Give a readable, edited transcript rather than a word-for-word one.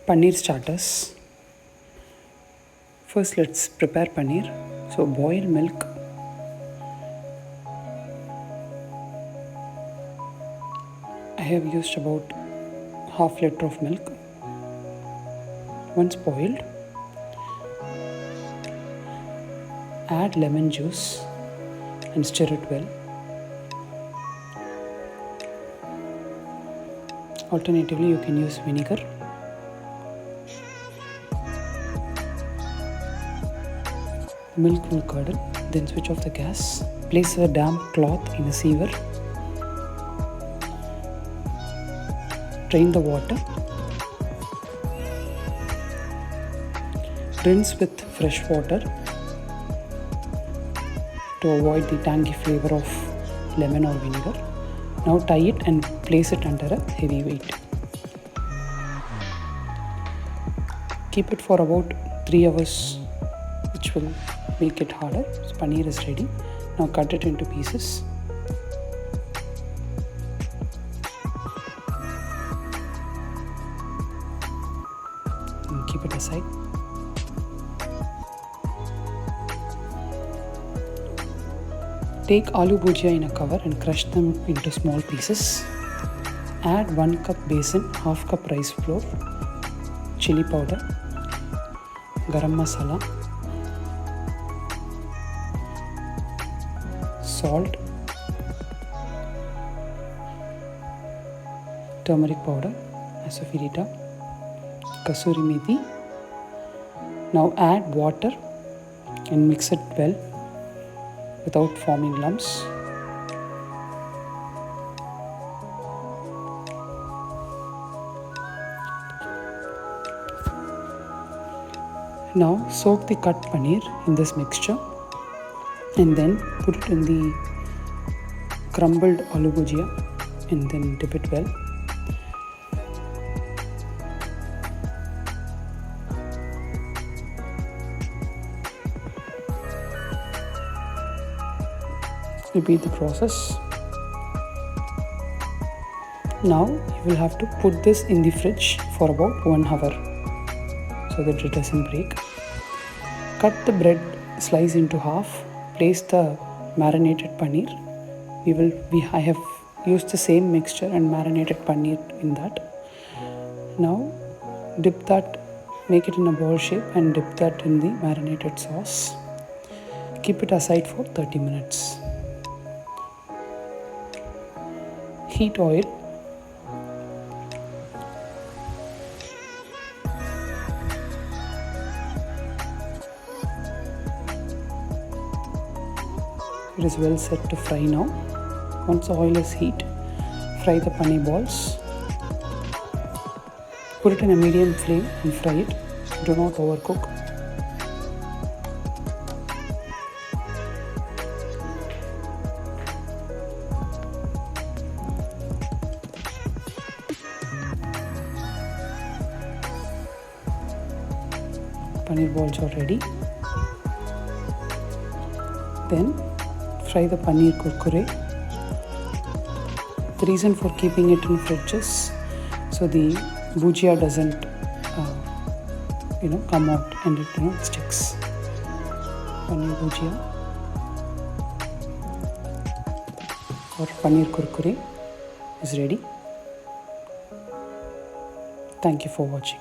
Paneer starters. First, let's prepare paneer. So, boil milk. I have used about half liter of milk. Once boiled, add lemon juice and stir it well. Alternatively, you can use vinegar. Milk will curdle, then switch off the gas. Place a damp cloth in a sieve. Drain the water. Rinse with fresh water to avoid the tangy flavor of lemon or vinegar. Now tie it and place it under a heavy weight. Keep it for about 3 hours, which will make it harder. So paneer is ready. Now cut it into pieces. And keep it aside. Take aloo bhujia in a cover and crush them into small pieces. Add 1 cup besan, half cup rice flour, chili powder, garam masala, salt, turmeric powder, asafoetida, kasuri methi. Now add water and mix it well without forming lumps. Now soak the cut paneer in this mixture and then put it in the crumbled aloo bhujia and then dip it well. Repeat the process. Now you will have to put this in the fridge for about 1 hour so that it doesn't break. Cut the bread slice into half. Place the marinated paneer. I have used the same mixture and marinated paneer in that. Now dip that, make it in a ball shape and dip that in the marinated sauce. Keep it aside for 30 minutes. Heat oil. It is well set to fry now. Once the oil is heat, fry the paneer balls. Put it in a medium flame and fry it. Do not overcook. Paneer balls are ready. Then fry the paneer kurkure. The reason for keeping it in fridge is so the bhujia doesn't come out and it sticks. Paneer bhujia or paneer kurkure is ready. Thank you for watching.